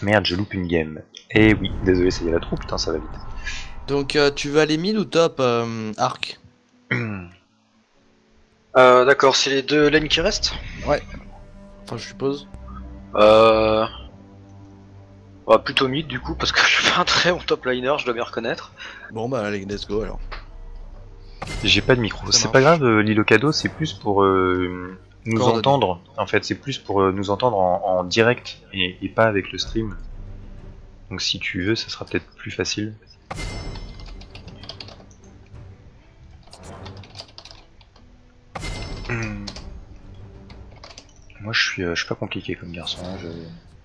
Merde, je loupe une game. Eh oui, désolé, ça y est la troupe, putain, ça va vite. Donc tu veux aller mid ou top arc? D'accord, c'est les deux lanes qui restent. Ouais. Enfin je suppose. Euh... Ouais, plutôt mid du coup, parce que je suis pas un très bon top liner, je dois bien reconnaître. Bon bah allez, let's go alors. J'ai pas de micro. Ça C'est pas marche. grave, Lilo Cadeau, c'est plus pour nous Coordonnées. entendre. En fait, c'est plus pour nous entendre en direct et pas avec le stream. Donc si tu veux, ça sera peut-être plus facile. Moi, je suis pas compliqué comme garçon. Hein,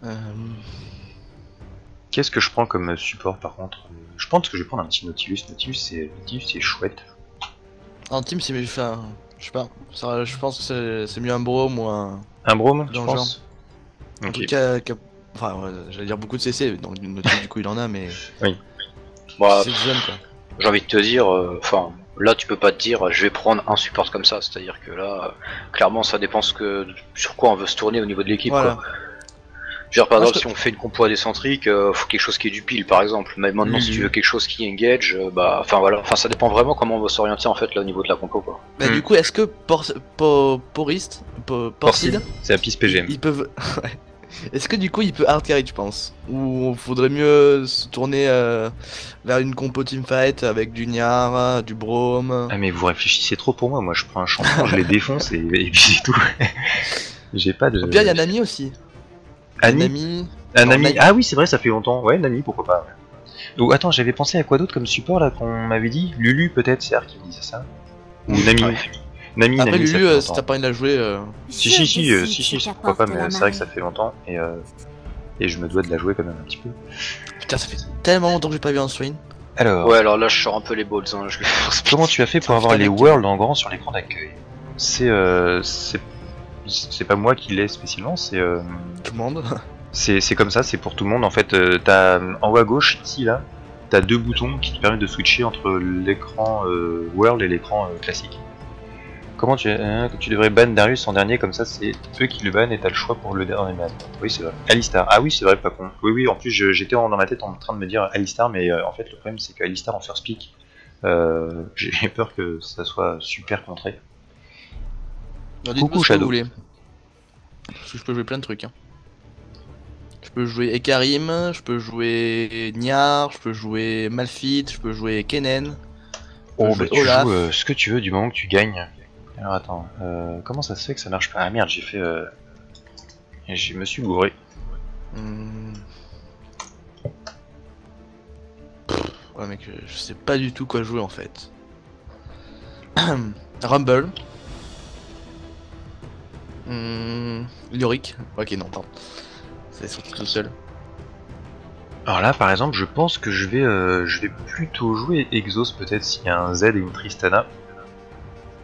Euh... Qu'est-ce que je prends comme support par contre? Je pense que je vais prendre un petit Nautilus. Nautilus, c'est chouette. En team c'est mieux, enfin, je sais pas. Je pense que c'est mieux un Brome ou un. Un Brome, tu Dans le penses? Un Ok. truc enfin ouais, j'allais dire beaucoup de CC, donc du coup il en a mais. Oui. Bah, C'est jeune quoi. j'ai envie de te dire, enfin, là tu peux pas te dire, je vais prendre un support comme ça, c'est-à-dire que là, clairement ça dépend sur quoi on veut se tourner au niveau de l'équipe, Voilà. quoi. Je veux dire, par Moi, exemple, si on fait une compo à décentrique, faut quelque chose qui est du pile, par exemple. Mais maintenant, si tu veux quelque chose qui engage, bah, enfin voilà, enfin ça dépend vraiment comment on va s'orienter en fait là au niveau de la compo, quoi. Bah du coup, est-ce que Porcid, C'est la piste PGM. ils peuvent... Ouais. Est-ce que du coup il peut hard carry, tu penses? Ou faudrait mieux se tourner vers une compo teamfight avec du Niar, du Brome? Ah mais vous réfléchissez trop pour moi, moi je prends un champion, je les défonce et puis c'est tout. J'ai pas de... Au pire, il y a Nami aussi. Annie Nami... Ah, non, Nami. Nami. Ah oui, c'est vrai, ça fait longtemps. Ouais, Nami, pourquoi pas. Ou attends, j'avais pensé à quoi d'autre comme support là qu'on m'avait dit? Lulu peut-être, c'est Ark qui me disait ça. Ou Nami. Ouais. Nami, Après Nami, ça Lulu, fait si longtemps. t'as pas envie de la jouer... Si, pourquoi pas, mais c'est vrai que ça fait longtemps et je me dois de la jouer quand même un petit peu. Putain, ça fait tellement longtemps que j'ai pas vu un swing. Alors, Ouais, alors là, je sors un peu les balls, hein, je le fais en speed. comment tu as fait pour avoir les worlds en grand sur l'écran d'accueil? C'est pas moi qui l'ai spécialement, Tout le monde. c'est comme ça, c'est pour tout le monde en fait. T'as en haut à gauche ici là, t'as deux boutons qui te permettent de switcher entre l'écran World et l'écran classique. Comment tu devrais ban Darius en dernier, comme ça c'est eux qui le ban et t'as le choix pour le dernier ban. Oui c'est vrai. Alistar, ah oui c'est vrai, pas con. Oui en plus j'étais dans ma tête en train de me dire Alistar, mais en fait le problème c'est qu'Alistar en first pick, j'ai peur que ça soit super contré. Dites-moi Coucou ce que vous Shadow. voulez. Parce que je peux jouer plein de trucs. Hein. Je peux jouer Ekarim, je peux jouer Niar, je peux jouer Malphite, je peux jouer Kennen. Oh je bah jouer tu Olaf. joues ce que tu veux du moment que tu gagnes. Alors attends, comment ça se fait que ça marche pas? Ah merde, j'ai fait... Je me suis gouré. Ouais mec, je sais pas du tout quoi jouer en fait. Rumble. Lyric. Ok non, pardon. C'est sorti tout seul. Alors là par exemple je pense que je vais plutôt jouer Exhaust peut-être s'il y a un Z et une Tristana.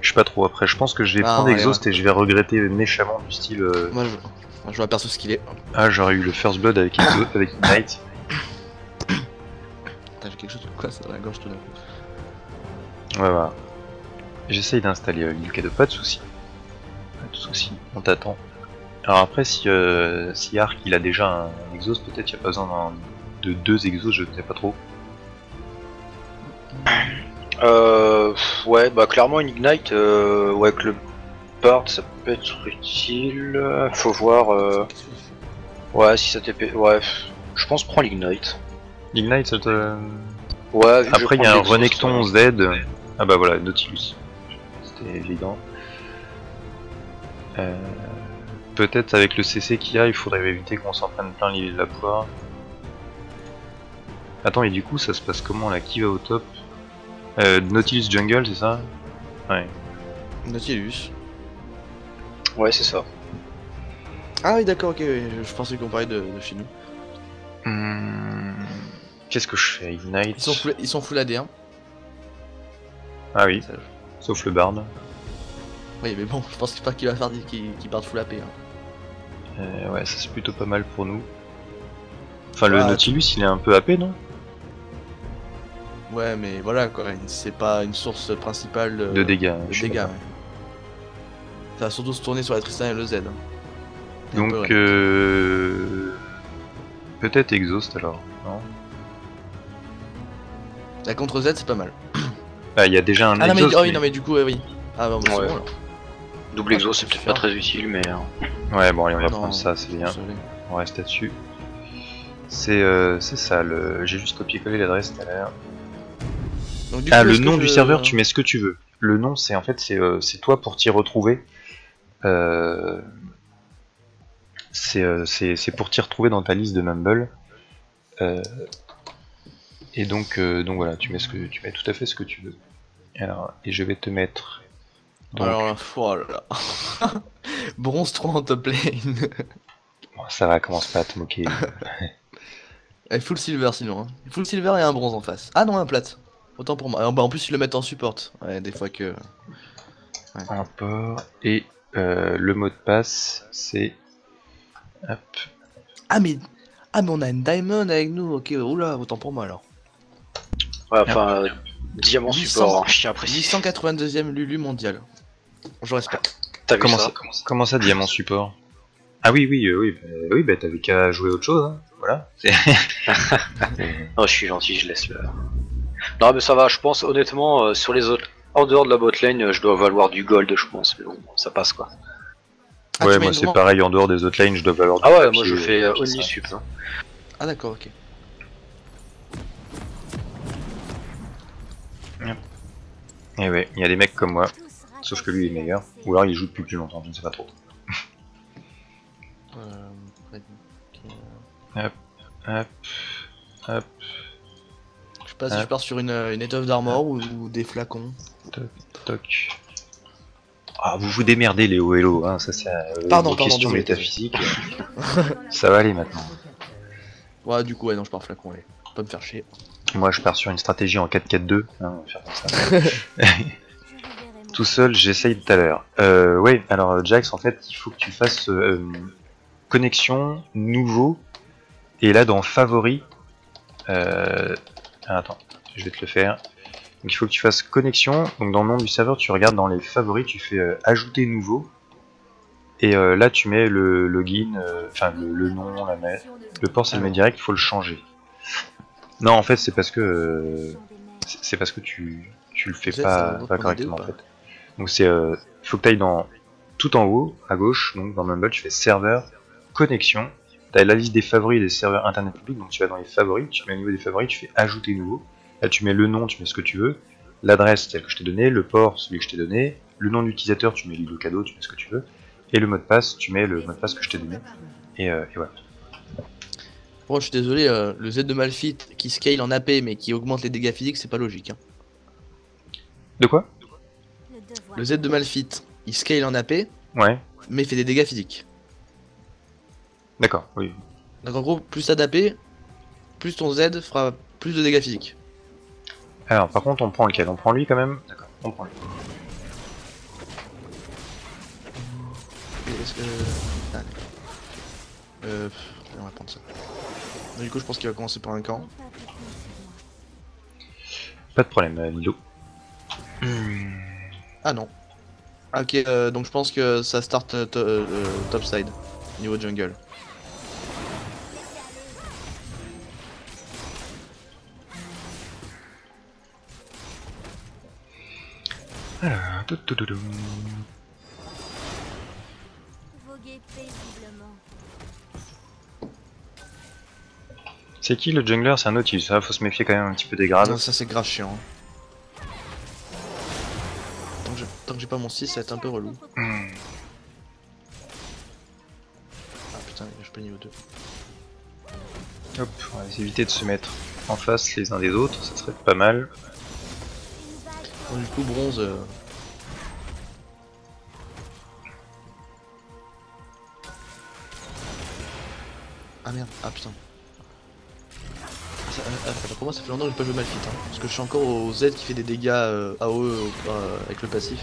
Je sais pas trop, après je pense que je vais prendre ouais, Exhaust et je vais regretter méchamment du style... Moi je vois perso ce qu'il est. Ah j'aurais eu le First Blood avec Exhaust, avec Ignite. Putain, j'ai quelque chose de quoi ça dans la gorge tout d'un coup. Ouais voilà. J'essaye d'installer Lucado, pas de soucis. Pas de soucis, on t'attend. Alors après si Ark il a déjà un Exhaust, peut-être il n'y a pas besoin de deux Exhausts, je ne sais pas trop. Ouais, bah clairement une Ignite, ouais, avec le Bard, ça peut être utile. Faut voir, ouais, si ça TP, ouais, je pense prends l'Ignite. Ignite ça te... Ouais, vu que Après je il y a un prends l'exhaust, Renekton ouais. Z. Ah bah voilà, Nautilus. C'était évident. Peut-être avec le CC qu'il y a, il faudrait éviter qu'on s'en prenne plein la poire. Attends, et du coup ça se passe comment là? Qui va au top? Nautilus Jungle, c'est ça? Ouais. Nautilus. Ouais, c'est ça. Ah oui d'accord, ok, oui. Je pensais qu'on parlait de chez nous. Qu'est-ce que je fais? Ignite. Ils sont full AD hein. Ah oui, Ça, sauf le Bard. oui mais bon, je pense pas qu'il va faire qu'il parte full AP. Hein. Ouais, ça c'est plutôt pas mal pour nous. Enfin, le Ouais, Nautilus il est un peu AP, non? Ouais mais voilà quoi, c'est pas une source principale De dégâts. de je sais dégâts. pas. Ouais. Ça va surtout se tourner sur la Tristan et le Z. Hein. Et un peu, Donc, ouais. Peut-être Exhaust alors, non? La contre Z c'est pas mal. Ah, il y a déjà un Ah non mais, Exhaust. oh, oui, non mais du coup oui. Ah bah, c'est Ouais. bon alors. Double exo, c'est peut-être pas très utile, mais. Ouais, bon, allez, on va Non, prendre ça, c'est bien. vous savez. On reste là-dessus. C'est ça, j'ai juste copié-collé l'adresse tout à l'heure. Donc, du Ah, coup, le est-ce que nom je- du serveur, tu mets ce que tu veux. Le nom, c'est en fait, c'est toi pour t'y retrouver. C'est pour t'y retrouver dans ta liste de Mumble. Et donc voilà, tu mets tout à fait ce que tu veux. Alors, et je vais te mettre. Donc, Alors là, oh là là. Bronze 3 en top lane. bon, ça va, commence pas à te moquer. Et full silver sinon. Hein. Full silver et un bronze en face. Ah non, un plate. Autant pour moi. Bah, en plus ils le mettent en support. Ouais, des fois que. Un port. Et le mot de passe, c'est. Hop. Ah mais. Ah mais on a une diamond avec nous. Ok, oula, autant pour moi alors. Ouais, enfin, diamant 800. support, hein, je tiens à préciser. 882ème Lulu mondial. Je respecte. T'as vu Comment ça? comment ça, diamant support? Ah oui, oui, bah t'avais qu'à jouer autre chose, hein. Voilà. Non, je suis gentil, je laisse le. Non, mais ça va, je pense honnêtement, sur les autres. En dehors de la botlane, je dois valoir du gold, je pense, mais bon, ça passe quoi. Ah, Ouais, tu mets moi une c'est bronze- pareil, en dehors des autres lanes, je dois valoir Ah du ouais, papier, moi je fais tout only ça. sup. Hein. Ah d'accord, ok. Et ouais, il y a des mecs comme moi, sauf que lui il est meilleur. Ou alors il joue depuis plus longtemps, je ne sais pas trop. Ouais, ok. Hop, hop, Je sais pas si Ah. je pars sur une étoffe d'armor ou des flacons. toc. Ah, vous vous démerdez Léo Hello, hein, ça c'est Pardon, vos questions désolé, métaphysiques. Ça va aller maintenant. Ouais, du coup, ouais, non, je pars flacon, allez. Pas me faire chier. Moi je pars sur une stratégie en 4-4-2, hein, on va faire comme ça. Tout seul, j'essaye tout à l'heure. Ouais, alors Jax, en fait, il faut que tu fasses connexion, nouveau, et là dans favoris, attends, je vais te le faire. Donc il faut que tu fasses connexion, donc dans le nom du serveur, tu regardes dans les favoris, tu fais ajouter nouveau, et là tu mets le login, enfin le nom, le port c'est le mail direct, il faut le changer. Non, en fait, c'est parce que tu le fais Vous êtes, pas, votre pas idée correctement ou en pas fait. Donc c'est faut que tu ailles dans tout en haut à gauche, donc dans Mumble tu fais serveur connexion, tu as la liste des favoris des serveurs internet publics, donc tu vas dans les favoris, tu mets au niveau des favoris, tu fais ajouter nouveau. Là tu mets le nom, tu mets ce que tu veux, l'adresse celle que je t'ai donnée, le port celui que je t'ai donné, le nom d'utilisateur tu mets l'île cadeau, tu mets ce que tu veux, et le mot de passe tu mets le mot de passe que je t'ai donné. Et voilà. Bon, je suis désolé, le Z de Malphite qui scale en AP mais qui augmente les dégâts physiques, c'est pas logique. Hein. De quoi? Le Z de Malphite, il scale en AP Ouais, mais il fait des dégâts physiques. d'accord, oui. Donc en gros, plus t'as d'AP, plus ton Z fera plus de dégâts physiques. Alors par contre on prend lequel? On prend lui quand même? D'accord, on prend lui. Est-ce que... Ah, on va prendre ça. Donc, du coup, je pense qu'il va commencer par un camp. Pas de problème, Nilo. Ah non. Ok, donc je pense que ça start topside, niveau jungle. Alors, Voguer paisiblement. c'est qui le jungler? C'est un Nautilus, ça faut se méfier quand même un petit peu des grades. Non, ça c'est grave chiant. Tant que j'ai pas mon 6, ça va être un peu relou. Ah putain, je suis pas niveau 2. Hop, on va éviter de se mettre en face les uns des autres, ça serait pas mal. Donc, du coup, bronze. Ah merde, ah putain. Pour moi, ça fait longtemps que j'ai pas joué Malphite. Hein, parce que je suis encore au Z qui fait des dégâts AOE avec le passif.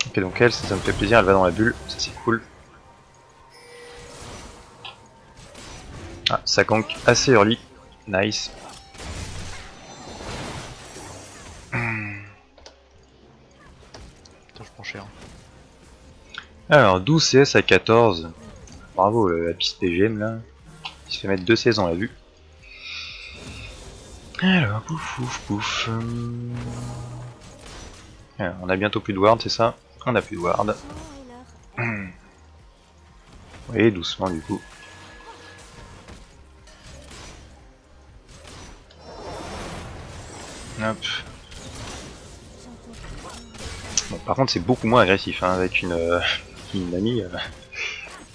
Ok, donc elle, ça me fait plaisir, elle va dans la bulle, ça c'est cool. Ah, ça gank assez early, nice. Putain, je prends cher. Alors, 12 CS à 14. Bravo, la piste PGM là. Il se fait mettre 2 saisons à la vue. Alors, pouf, pouf, pouf. Alors, on a bientôt plus de ward, c'est ça? On a plus de ward. Oui, doucement du coup. Hop. Bon, par contre, c'est beaucoup moins agressif hein, avec une amie.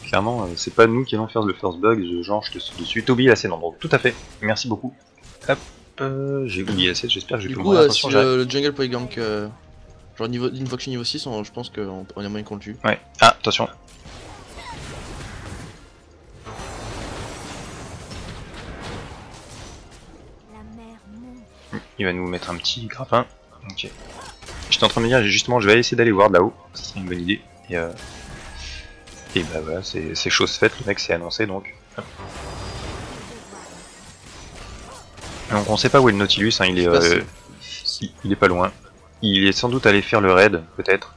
Clairement, c'est pas nous qui allons faire le first bug. Genre, je te suis dessus. T'as oublié la scène, donc tout à fait. Merci beaucoup. Hop. J'ai oublié la scène, j'espère que j'ai Du plus coup, moins si le jungle peut gank, genre une fois que je suis niveau 6, je pense qu'on a moyen qu'on le tue. Ouais. Ah, attention. Il va nous mettre un petit grappin. Ok. J'étais en train de me dire justement je vais essayer d'aller voir de là-haut, ce serait une bonne idée. Et bah voilà, c'est chose faite, le mec s'est annoncé donc. Hop. Donc on sait pas où est le Nautilus, hein, il est pas loin. Il est sans doute allé faire le raid, peut-être.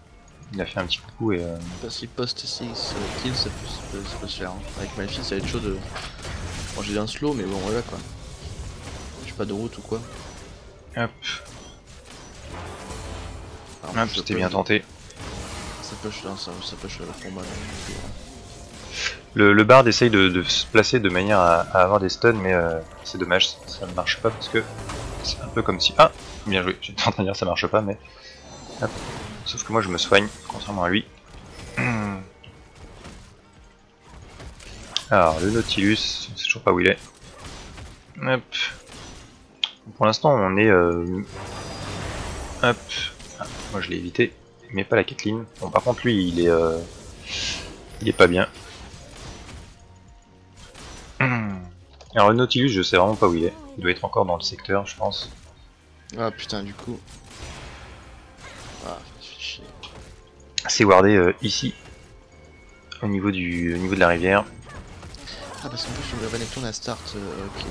Il a fait un petit coucou et Si post 6 kills ça peut se faire. Hein. Avec Malphite ça va être chaud de. Bon j'ai un slow mais bon voilà quoi. J'ai pas de route ou quoi. hop. Alors, Hop, c'était bien tenté. Ça push la combat. Le bard essaye de se placer de manière à avoir des stuns, mais c'est dommage, ça ne marche pas parce que c'est un peu comme si. Ah, bien joué, j'étais en train de dire ça marche pas, mais. Hop. Sauf que moi je me soigne, contrairement à lui. Alors, le Nautilus, je sais toujours pas où il est. Hop. Pour l'instant, on est. Hop. Ah, moi je l'ai évité, mais pas la Caitlyn. Bon, par contre, lui, il est pas bien. Alors, le Nautilus, je sais vraiment pas où il est. Il doit être encore dans le secteur, je pense. Ah putain, du coup. Ah, je fais chier. C'est wardé ici, au niveau de la rivière. Ah, parce qu'en plus, sur le Renekton à start, ok.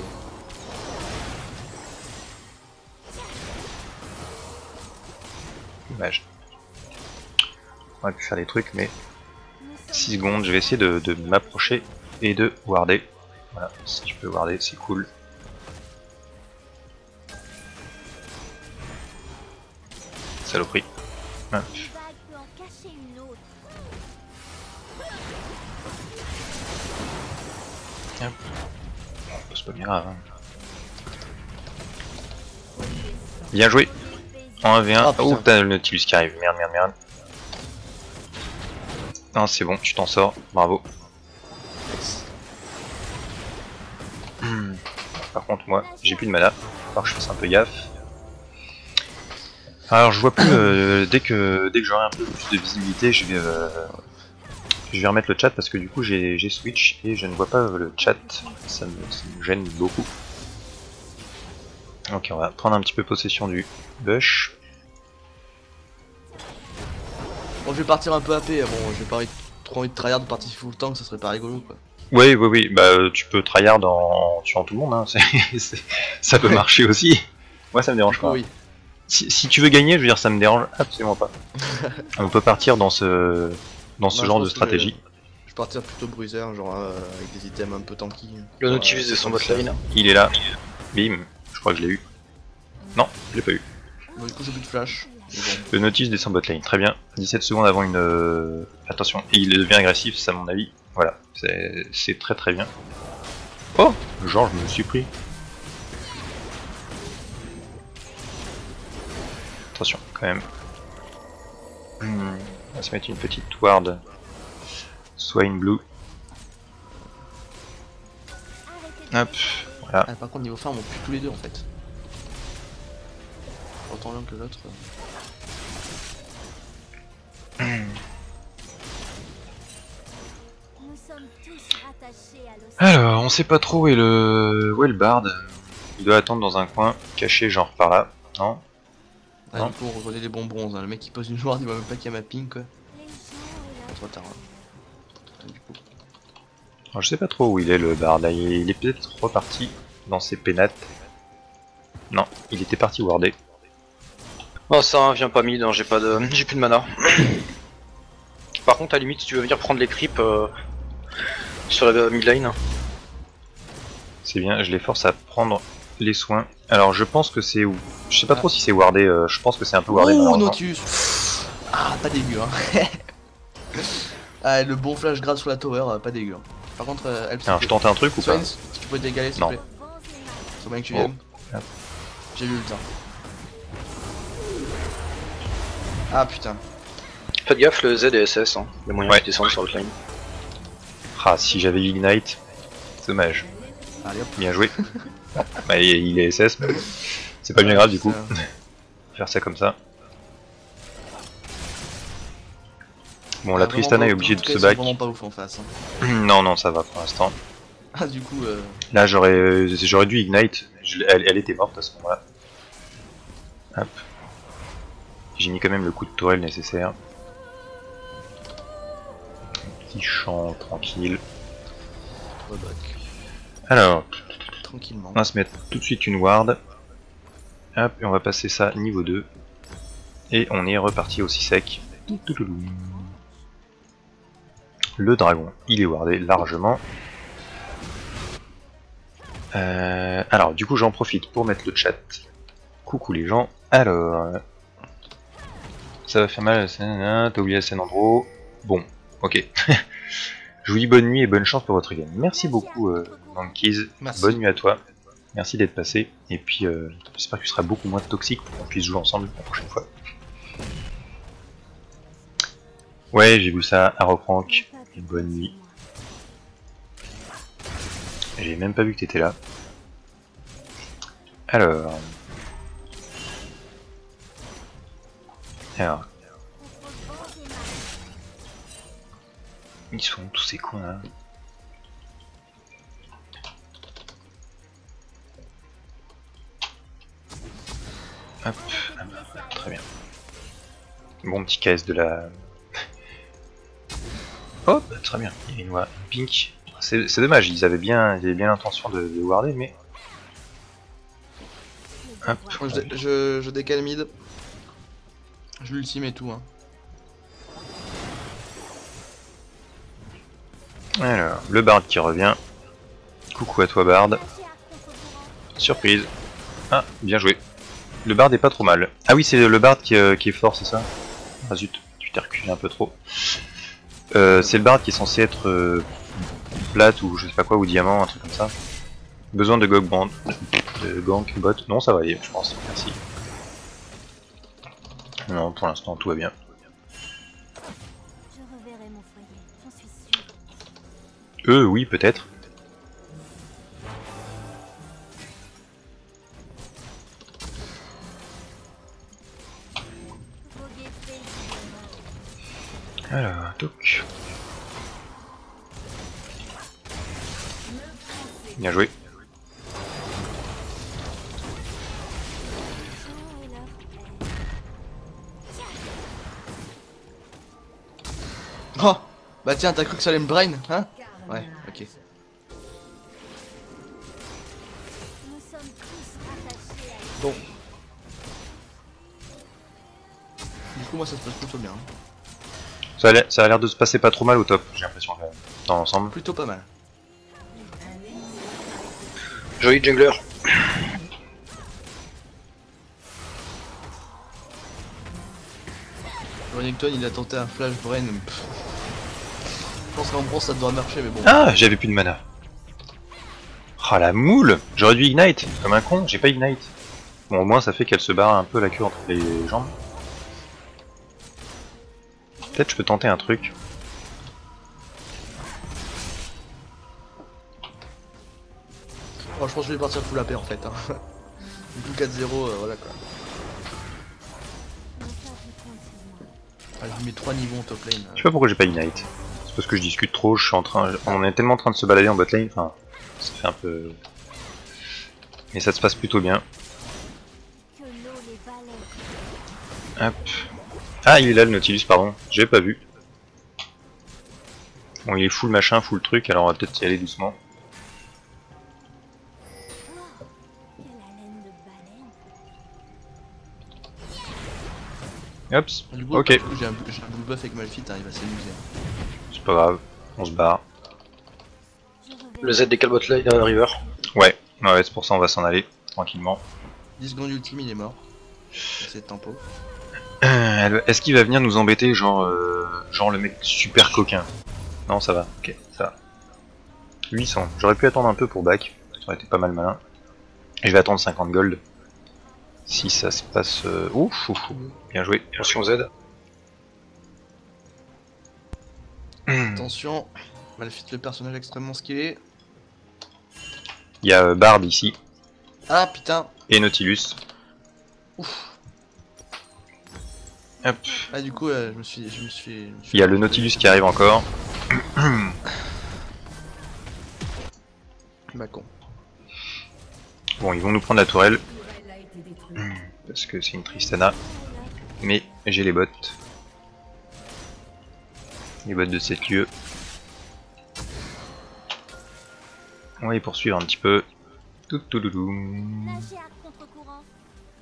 Dommage. On aurait pu faire des trucs, mais 6 secondes, je vais essayer de m'approcher et de warder. Voilà, si tu peux warder, c'est cool. Saloperie. Hop. Hop. Bon, c'est pas bien grave. Hein. Bien joué. En 1v1. Oh, t'as le Nautilus qui arrive. Merde, merde, merde. Non, c'est bon, tu t'en sors. Bravo. Par contre, moi, j'ai plus de mana. Alors que je fasse un peu gaffe. Alors, je vois plus. Dès que j'aurai un peu plus de visibilité, je vais remettre le chat parce que du coup, j'ai switch et je ne vois pas le chat. Ça me gêne beaucoup. Ok, on va prendre un petit peu possession du bush. Bon, je vais partir un peu AP, bon, j'ai pas trop envie de tryhard de partir full tank, ça serait pas rigolo quoi. Oui, oui, oui, bah tu peux tryhard en tuant tout le monde, hein. Ça peut marcher aussi. Moi ça me dérange pas. Oui. Si tu veux gagner, je veux dire, ça me dérange absolument pas. On peut partir dans ce genre de stratégie. Je vais partir plutôt bruiser, genre avec des items un peu tanky. Le Nautilus descend bot lane. Il est là. Bim, je crois que je l'ai eu. Non, je l'ai pas eu. Bon, du coup j'ai plus de flash. Bon. Le Nautilus descend bot lane, très bien. 17 secondes avant une... Attention, et il devient agressif, c'est à mon avis. Voilà, c'est très très bien. Oh, genre je me suis pris. Attention, quand même. On va se mettre une petite ward. Soit une blue. Hop, voilà. Ah, par contre niveau farm on pue tous les deux en fait. Autant l'un que l'autre. Alors, on sait pas trop où est le bard. Il doit attendre dans un coin, caché genre par là. Non? Ah, Non. du coup on reconnaît les bonbons, hein. Le mec qui pose une ward il voit même pas qu'il y a ma ping quoi. Trop tard. Hein. Du coup. Alors, je sais pas trop où il est le bard. Là, il est peut-être reparti dans ses pénates. Non, il était parti warder. Non, ça vient pas mid, hein, j'ai plus de mana. Par contre, à la limite, si tu veux venir prendre les creeps sur la mid lane. C'est bien, je les force à prendre les soins. Alors je pense que c'est... Je sais pas trop si c'est wardé, je pense que c'est un peu wardé. Oh, malheureusement. Nautilus. Ah, pas dégueu, hein. Ah, le bon flash grave sur la tower, pas dégueu. Hein. Par contre, elle Alors je tente un truc ou pas? Swain, si tu peux t'égaler s'il te Non. plaît. C'est bien que tu Oh. viennes. Hop. J'ai lu le temps. Ah putain. Faites gaffe, le Z et SS, hein. Il y a moyen Ouais. de descendre sur le claim. Ah, si j'avais Ignite, c'est dommage. Allez hop. Bien joué. Bah, il est SS, mais c'est pas bien grave du coup. Faire ça comme ça. Bon, la Tristana est obligée de se back. vraiment pas ouf en face. Hein. Non, non, ça va pour l'instant. Ah, du coup. Là, j'aurais dû Ignite. Elle était morte à ce moment-là. Hop. J'ai mis quand même le coup de tourelle nécessaire. Petit champ tranquille. Reback. Alors, Tranquillement. on va se mettre tout de suite une ward. Hop, et on va passer ça niveau 2. Et on est reparti aussi sec. Le dragon, il est wardé largement. Alors, du coup, j'en profite pour mettre le chat. Coucou les gens. Alors, ça va faire mal. T'as oublié la scène en gros. Bon, ok. Je vous dis bonne nuit et bonne chance pour votre game. Merci beaucoup, Monkeys. Merci. Bonne nuit à toi. Merci d'être passé. Et puis, j'espère que tu seras beaucoup moins toxique pour qu'on puisse jouer ensemble la prochaine fois. Ouais, j'ai vu ça à Rockrank. Bonne nuit. J'ai même pas vu que t'étais là. Alors. Ils sont où, tous ces cons là? Hop, ah bah, très bien. Bon petit KS de la... Oh, bah, très bien, il y a une voix pink. C'est dommage, ils avaient bien l'intention de warder, mais... Hop. Je décale mid. Je l'ultime et tout. Hein. Alors, le Bard qui revient. Coucou à toi Bard. Surprise. Ah, bien joué. Le Bard est pas trop mal. Ah oui, c'est le Bard qui est fort, c'est ça? Ah zut, tu t'es reculé un peu trop. C'est le Bard qui est censé être plate ou je sais pas quoi, ou diamant, un truc comme ça. Besoin de gank bot. Non, ça va aller, je pense. Merci. Non, pour l'instant, tout va bien. Je reverrai mon foyer, j'en suis sûr. Oui, peut-être. Voguer paisiblement. Alors, toc. Bien joué. Chaud et leur plaie. Oh bah tiens, t'as cru que ça allait me brain, hein? Ouais, ok. Nous sommes tous rattachés à Bon. Du coup, moi ça se passe plutôt bien. Hein. Ça a l'air de se passer pas trop mal au top, j'ai l'impression, dans l'ensemble. Plutôt pas mal. Joli jungler. Renekton il a tenté un flash brain. Pff. Je pense qu'en bronze ça devrait marcher, mais bon. Ah, j'avais plus de mana. Ah la moule! J'aurais dû Ignite, comme un con, j'ai pas Ignite. Bon, au moins ça fait qu'elle se barre un peu la queue entre les jambes. Peut-être je peux tenter un truc. Oh, je pense que je vais partir full AP en fait. Hein. Du coup 4-0, voilà quoi. nos peuples comptent sur moi. Ah, je mets 3 niveaux en top lane. Je sais pas pourquoi j'ai pas Ignite. C'est parce que je discute trop, je suis en train... On est tellement en train de se balader en bot lane, enfin... Ça fait un peu... Mais ça se passe plutôt bien. Que l'eau les balaie. Hop. Ah, il est là le Nautilus, pardon. J'avais pas vu. Bon, il est full machin, full truc, alors on va peut-être y aller doucement. Quelle haleine de baleine. Hops. Du coup, Ok. du coup, j'ai un blue buff avec Malphite, hein, il va s'amuser. C'est pas grave. On se barre. Je reverrai Le Z décale bot lane river. Ouais, ouais, c'est pour ça on va s'en aller tranquillement. 10 secondes ultime, il est mort. C'est tempo. Est-ce qu'il va venir nous embêter, genre le mec super coquin? Non, ça va, ok, ça va. 800, j'aurais pu attendre un peu pour back, ça aurait été pas mal malin. Et je vais attendre 50 gold. Si ça se passe... Ouf, ouf, ouf, bien joué. Attention Z. Attention, Malphite le personnage extrêmement skillé. Il y a Bard ici, Ah putain. et Nautilus. Ouf. Hop. Ah du coup je me suis... Il y a le Nautilus qui arrive encore. Bah con. Bon, ils vont nous prendre la tourelle, Tourelle a été détruite. parce que c'est une Tristana. Mais j'ai les bottes. Les bottes de 7 lieux. On va y poursuivre un petit peu. Toutoudoudoum. Nagez à contre-courant.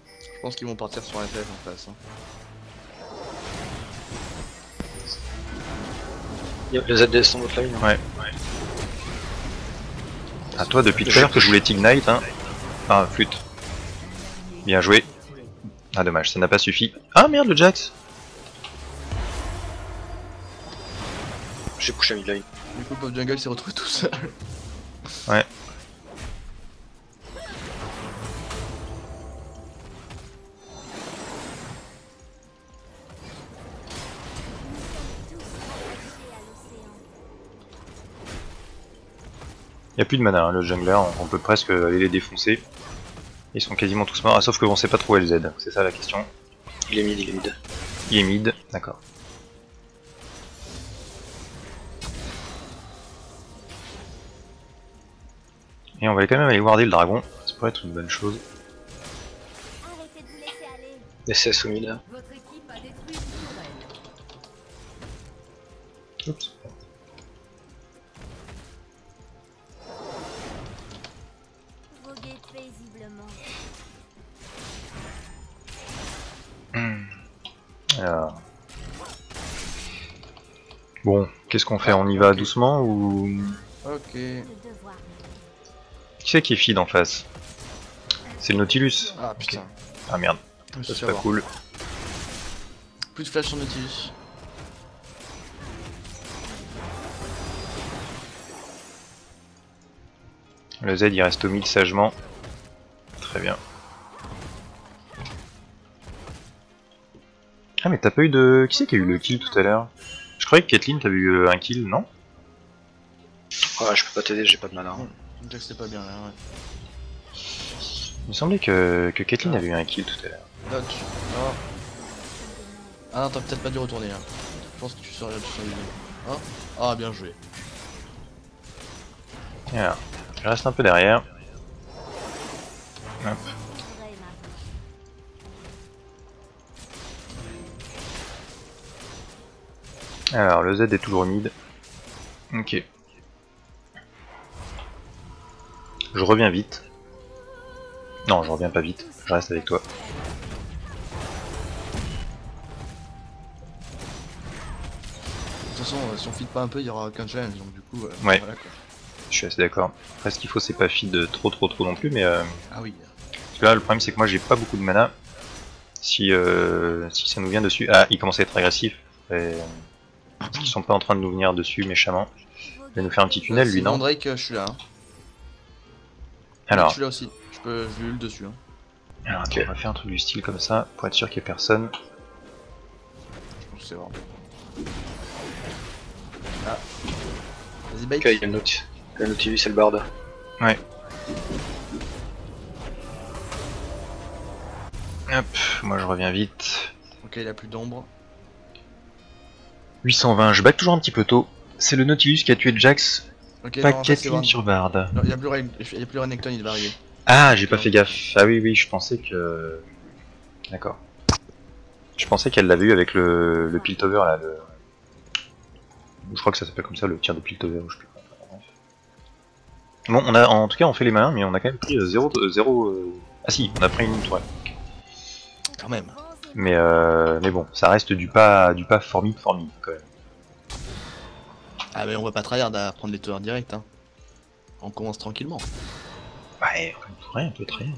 Je pense qu'ils vont partir sur FF en face. Hein. Le Z descend votre line. Ouais. À toi depuis tout à l'heure que je voulais Ignite, hein. Ah, flûte. Bien joué. Ah, dommage, ça n'a pas suffi. Ah merde, le Jax. J'ai push à mid-line. Du coup Pop Jungle s'est retrouvé tout seul. Ouais. Il n'y a plus de mana, hein, le jungler, on peut presque aller les défoncer. Ils sont quasiment tous morts, ah, sauf que on sait pas trop où est le Z, c'est ça la question. Il est mid, il est mid. Il est mid, d'accord. Et on va quand même aller warder le dragon, ça pourrait être une bonne chose. Arrêtez de vous laisser aller. SS au mid. Votre équipe a détruit une tourelle. Oups. Voguez paisiblement. Alors. Bon, qu'est-ce qu'on fait? On y va doucement ou... Ok. Le devoir. Qui c'est qui est feed en face? C'est le Nautilus. Ah putain. Ah merde, Je me ça suis c'est fait pas avoir. cool. Plus de flash sur Nautilus. Le Z il reste au mid sagement. Très bien. Ah mais t'as pas eu de... Qui c'est qui a eu le kill tout à l'heure? Je croyais que Caitlyn t'avais eu un kill, non? Ouais, je peux pas t'aider, j'ai pas de mana. Jax c'est pas bien là, ouais. Il me semblait que Caitlyn avait eu un kill tout à l'heure. Dodge. Oh. Ah non, t'as peut-être pas dû retourner là. Je pense que tu serais Oh. Ah bien joué. Alors, je reste un peu derrière. Hop. Tourelle est maintenant. Alors, le Z est toujours mid. Ok. Je reviens vite. Non, je reviens pas vite. Je reste avec toi. De toute façon, si on feed pas un peu, il y aura aucun challenge, donc du coup, Ouais. voilà quoi. Je suis assez d'accord. Après, ce qu'il faut, c'est pas feed trop non plus, mais... Ah oui. Parce que là, le problème, c'est que moi, j'ai pas beaucoup de mana. Si ça nous vient dessus... Ah, il commence à être agressif. Et... Parce qu'ils sont pas en train de nous venir dessus méchamment. Il va nous faire un petit tunnel, lui, Sinon, non? Drake, je suis là. Hein. Je Alors, suis là aussi. Je lui le dessus. Hein. alors attends, on va faire un truc du style comme ça, pour être sûr qu'il y ait personne. Je pense que c'est bon. Ah. Vas-y, bait. Ok, il y a le Nautilus et le Bard. Ouais. Hop, moi je reviens vite. Ok, il a plus d'ombre. 820, je back toujours un petit peu tôt. C'est le Nautilus qui a tué Jax, Ok, pas non, en fait, c'est Caitlyn bon. sur Bard. Non, il y a plus Renekton, il va arriver. Ah, j'ai pas fait gaffe. Ah oui, oui, je pensais que... D'accord. Je pensais qu'elle l'avait eu avec le Piltover là. Je crois que ça s'appelle comme ça, le tir de Piltover, ou je sais plus quoi. Bon, on a, en tout cas, on fait les malins, mais on a quand même pris 0... Ah si, on a pris une toile. Quand même. Mais bon, ça reste du pas formi quand même. Ah mais on va pas tryhard à prendre les tours direct hein. On commence tranquillement. Ouais, un peu rien.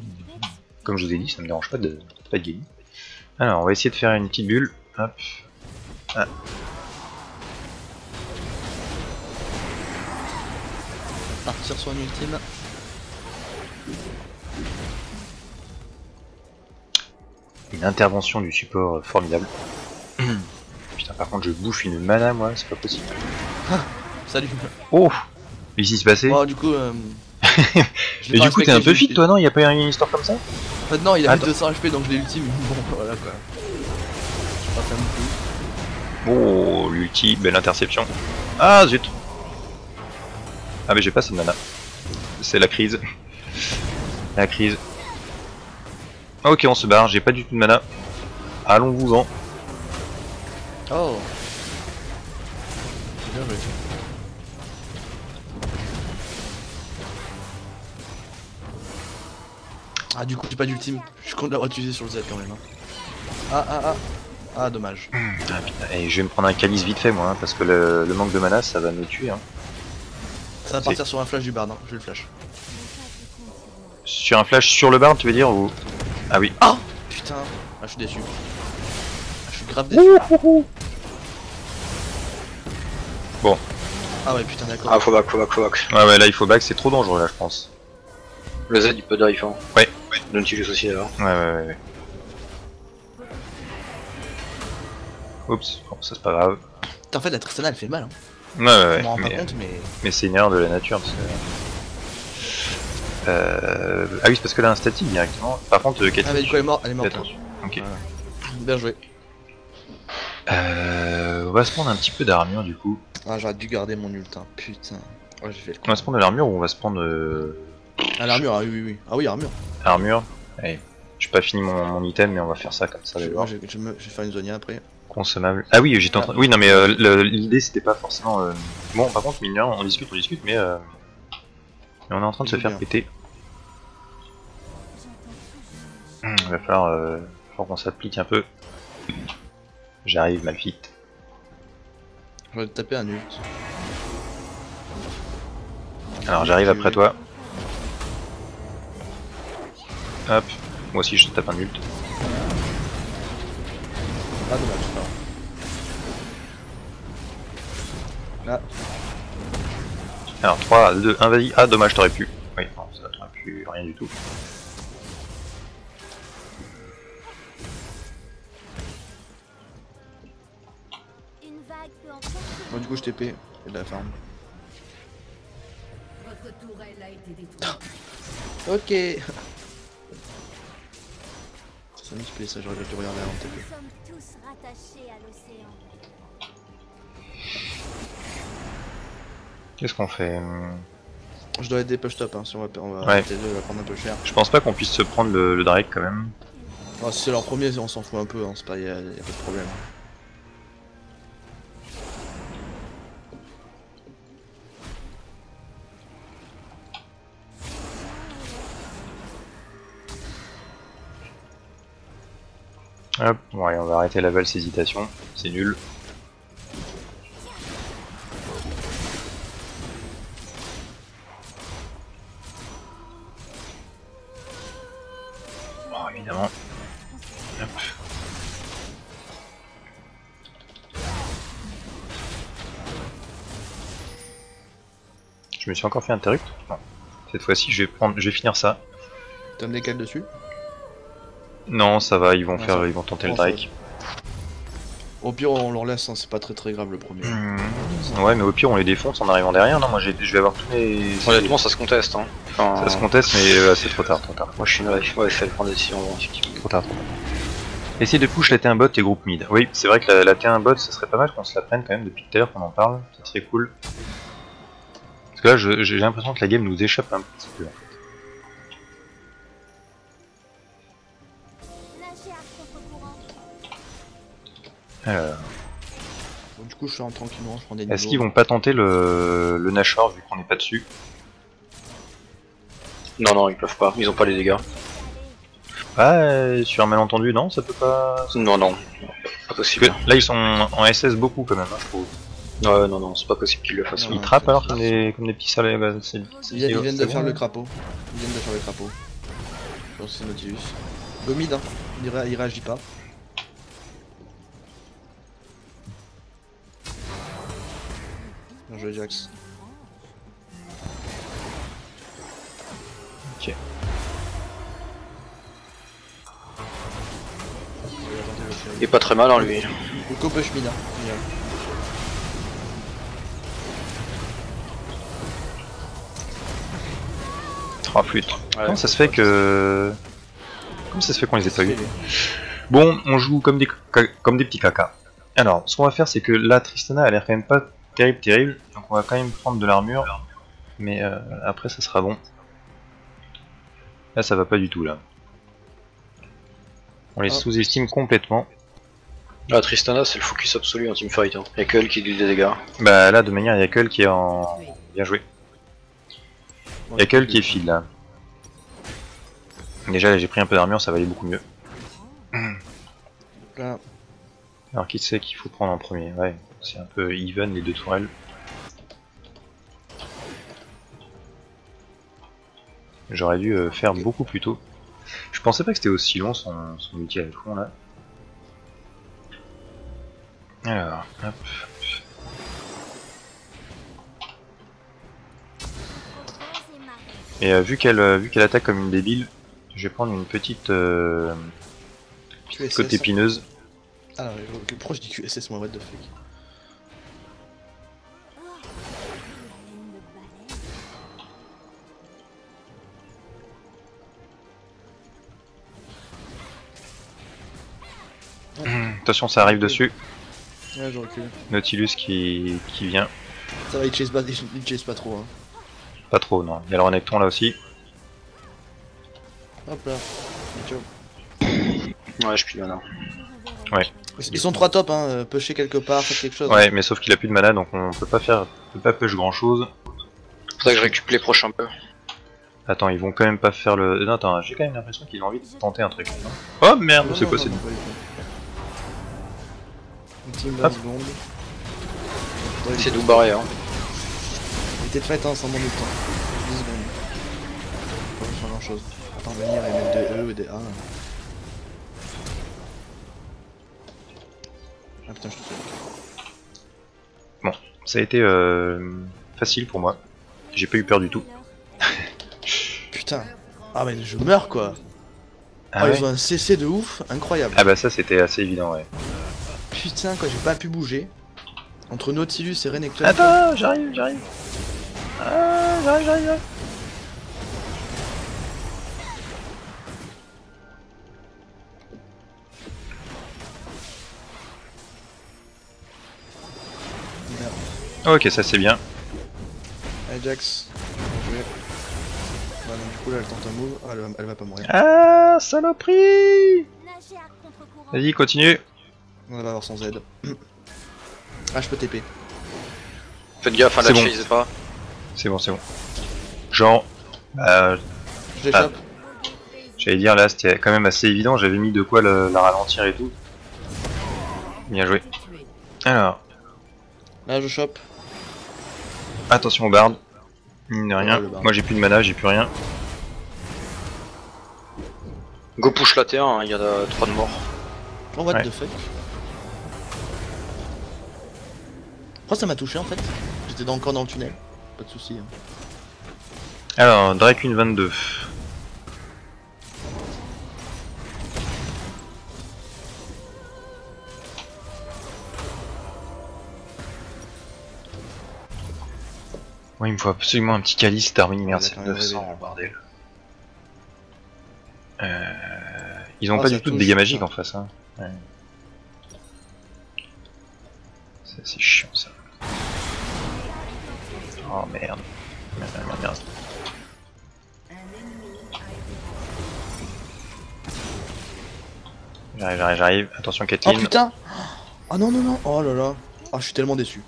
Comme je vous ai dit, ça me dérange pas de gagner. Alors, on va essayer de faire une petite bulle. Hop. Ah. Partir sur une ultime. Une intervention du support formidable. Putain, par contre, je bouffe une mana, moi, c'est pas possible. Salut. Oh! Qu'est-ce qui s'est passé? Oh, du coup. Mais du coup, t'es un peu fit, toi, non? Y'a pas une histoire comme ça? En fait, non, il a mis 200 HP donc je l'ai ultime. Bon, voilà quoi. Je pas faire non plus. Oh, l'ulti, belle interception. Ah, zut! Ah, mais j'ai pas assez de mana. C'est la crise. La crise. Ok, on se barre, j'ai pas du tout de mana. Allons-vous-en. Oh. C'est bien joué. Ah, du coup, j'ai pas d'ultime. Je compte l'avoir utilisé sur le Z quand même. Hein. Ah, dommage. Ah putain, et je vais me prendre un calice vite fait, moi, hein, parce que le manque de mana, ça va me tuer. Hein. Ça va partir sur un flash du bard, hein. Je vais le flash. Sur un flash sur le bard, tu veux dire, ou... Ah oui. Ah putain. Ah, je suis déçu. Ah, je suis grave déçu. Bon. Ah ouais, putain, d'accord. Ah, faut back. Ouais, là, il faut back, c'est trop dangereux, là, je pense. Le Z il peut dive, hein. Ouais. Nautilus aussi alors. Ouais. Oups, bon, ça c'est pas grave. Putain, en fait, la Tristana elle fait mal. Hein. Ouais, Je m'en rends pas compte, mais c'est une erreur de la nature. Parce que... Ah oui, c'est parce que là, un statique directement. Par contre, Cathy. Ah, mais du coup, elle est morte. Attention. Ok. Voilà. Bien joué. On va se prendre un petit peu d'armure du coup. Ah, j'aurais dû garder mon ult, hein. Putain. Ouais, j'ai fait le coup. On va se prendre de l'armure ou on va se prendre. Ah, l'armure, ah oui. Ah oui, armure. Armure. Allez. J'ai pas fini mon item, mais on va faire ça comme ça. Je vais faire une Zonia après. Consommable. Ah oui, j'étais en train. Oui, non, mais l'idée c'était pas forcément. Bon, par contre, mignon, on discute, mais on est en train de se faire péter. Il va falloir qu'on s'applique un peu. J'arrive, Malphite. Je vais te taper un ult. Alors j'arrive après toi. Hop, moi aussi je te tape un ult. Ah, dommage, non. Là. Alors 3, 2, 1, vas-y. Ah dommage, t'aurais pu. Oui, non, ça t'aurais pu rien du tout. Bon, du coup, je TP et de la farm. Votre tourelle a été détruite. Ok. Ça me plaît, ça, j'aurais dû regarder avant de TP. Nous sommes tous rattachés à l'océan. Qu'est-ce qu'on fait? Je dois être des push top, hein, si on va Ouais. arrêter de la prendre un peu cher. Je pense pas qu'on puisse se prendre le Drake quand même. Oh, si c'est leur premier, on s'en fout un peu, hein, c'est pas, y a pas de problème. Hop, ouais, on va arrêter la valse hésitation, c'est nul. Bon, évidemment. Hop. Je me suis encore fait interrupt. Non. Cette fois-ci, je vais finir ça. T'as me décale dessus? Non, ça va, ils vont Ah, ils vont tenter le Drake. Au pire, on leur laisse, hein, c'est pas très grave le premier. Ouais, mais au pire, on les défonce en arrivant derrière. Non, moi je vais avoir tous les. Honnêtement, ça se conteste, hein. Enfin, Ça se conteste, mais c'est trop tard, moi je suis une ouais, fait prendre des décisions, effectivement. Trop tard. Essayez de push la T1 bot et groupe mid. Oui, c'est vrai que la T1 bot, ça serait pas mal qu'on se la prenne quand même depuis tout à l'heure qu'on en parle. Ça serait cool. Parce que là, j'ai l'impression que la game nous échappe un petit peu. Nagez à contre-courant. Alors, Bon, du coup, je suis en tranquillement, je prends des est-ce niveaux. qu'ils vont pas tenter le Nashor vu qu'on n'est pas dessus? Non, ils peuvent pas, ils ont pas les dégâts. Ah, sur un malentendu, non, ça peut pas. Non, pas Parce possible. que là, ils sont en SS beaucoup quand même, hein, je trouve. Ouais, non, non, c'est pas possible qu'il le fasse. Non, Ils non, trappent c'est- alors comme des petits soleils. Bah, Ils viennent de c'est faire bon, le hein. crapaud. Ils viennent de faire le crapaud. Je pense que c'est Nautilus. Go mid, hein. Il réagit pas. Bien joué, Jax. Ok. Il est pas très mal, hein, lui. Le co push mid, hein. Génial. Oh flûte. Ouais, Comment ça se fait que... Comment ça se fait qu'on les ait pas eu? Bon, on joue comme des petits caca. Alors, ce qu'on va faire, c'est que là, Tristana a l'air quand même pas terrible, donc on va quand même prendre de l'armure, mais après ça sera bon. Là, ça va pas du tout, là. On les Ah. sous-estime complètement. Ah, Tristana, c'est le focus absolu en teamfight. Hein. Y'a que elle qui dit des dégâts. Bah là, de manière, il y a Kull qui est en... Bien joué. Il y a Kull qui est feed, là. Déjà, là, j'ai pris un peu d'armure, ça va aller beaucoup mieux. Là. Alors, qui c'est qu'il faut prendre en premier? Ouais, c'est un peu even, les deux tourelles. J'aurais dû faire beaucoup plus tôt. Je pensais pas que c'était aussi long son ulti à la con là. Alors, hop. Et vu qu'elle attaque comme une débile, je vais prendre une petite QSS. côte épineuse. Ah, pourquoi je dis QSS, moi, what the fuck? Attention, ça arrive dessus. Ouais, je recule. Nautilus qui vient. Ça va, il chase pas trop, hein. Pas trop, non. Il y a le renekton là aussi. Hop là. Ciao. Ouais, je pile maintenant. Ils sont 3 top, hein. Pusher quelque part, faire quelque chose. Ouais, mais sauf qu'il a plus de mana, donc on peut pas push grand chose. Faudrait que je récupère les prochains peu. Attends, ils vont quand même pas faire le... Non, attends, j'ai quand même l'impression qu'ils ont envie de tenter un truc. Oh merde, Non, c'est non, quoi non, cette... non, pas du tout. Une team Hop. 20 secondes. C'est d'où barré, hein. Il était fait, hein, sans mon temps. 10 secondes. Pas faire grand chose. Attends, venir et mettre des E et des A. Ah putain, je te fais. Ça a été facile pour moi. J'ai pas eu peur du tout. Putain. Ah mais je meurs quoi. Ah Ah, ouais ils ont un CC de ouf, incroyable. Ah bah ça c'était assez évident, ouais. Putain quoi, j'ai pas pu bouger. Entre Nautilus et Renekton. Attends, j'arrive. Ah, j'arrive. Merde. Ok, ça c'est bien. Allez Jax. Bien joué. Bah donc du coup là elle tente un move. Ah, elle va pas mourir. Ah, saloperie! Nager à contre-courant. Vas-y, continue. On va avoir son Z. Ah je peux TP. Faites gaffe, hein, C'est la bon. chase pas. C'est bon. Genre... Bah, Je l'échappe. j'allais dire là c'était quand même assez évident, j'avais mis de quoi la ralentir et tout. Bien joué. Alors, Là je chope. attention au bard. Mine de rien. Ouais, le bard. Moi j'ai plus de mana, j'ai plus rien. Go push la T1, hein, il y a 3 de morts. Oh what Ouais. the fuck. Pourquoi ça m'a touché en fait? J'étais encore dans le tunnel. Pas de soucis. Hein. Alors, Drake une 22. Ouais, il me faut absolument un petit calice Darwin, merde, Il a c'est quand même 900, rêvé, là. bordel. Ils ont Oh, pas ça du tout de touche, dégâts magiques putain. en face. Hein. Ouais. C'est chiant ça. Oh merde. Merde. J'arrive. Attention Oh Kathleen. putain. Ah non non non. Oh là là. Ah je suis tellement déçu.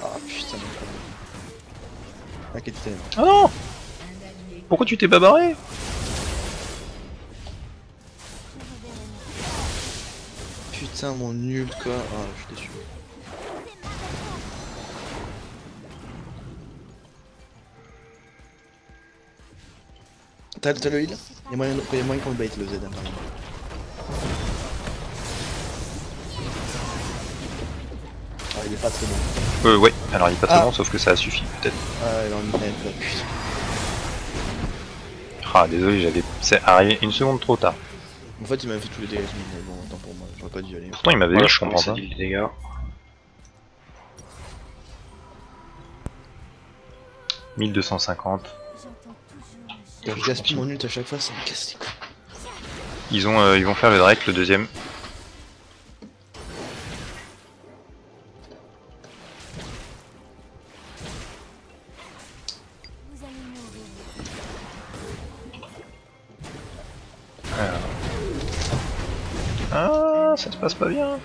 Ah putain. Ah Capitaine. Oh non! Pourquoi tu t'es pas barré? Putain mon nul quoi. Ah je suis déçu. T'as le heal? Il y a moyen qu'on le bait le Z, hein, par exemple. Ah, il est pas très bon. Ouais, alors il est pas très Ah. bon, sauf que ça a suffi peut-être. Ah, il en met la puce. Ah, désolé, c'est arrivé une seconde trop tard. En fait, il m'a fait tous les dégâts, mais bon, tant pour moi, j'aurais pas dû y aller. Pourtant, il m'avait Voilà, dit, je comprends commence à pas. dire les dégâts. 1250. J'entends toujours le Quand je gaspille mon ult à chaque fois, ça me casse les couilles. Ils vont faire le Drake, le deuxième. Vous allez mourir. Ah, ça se passe pas bien.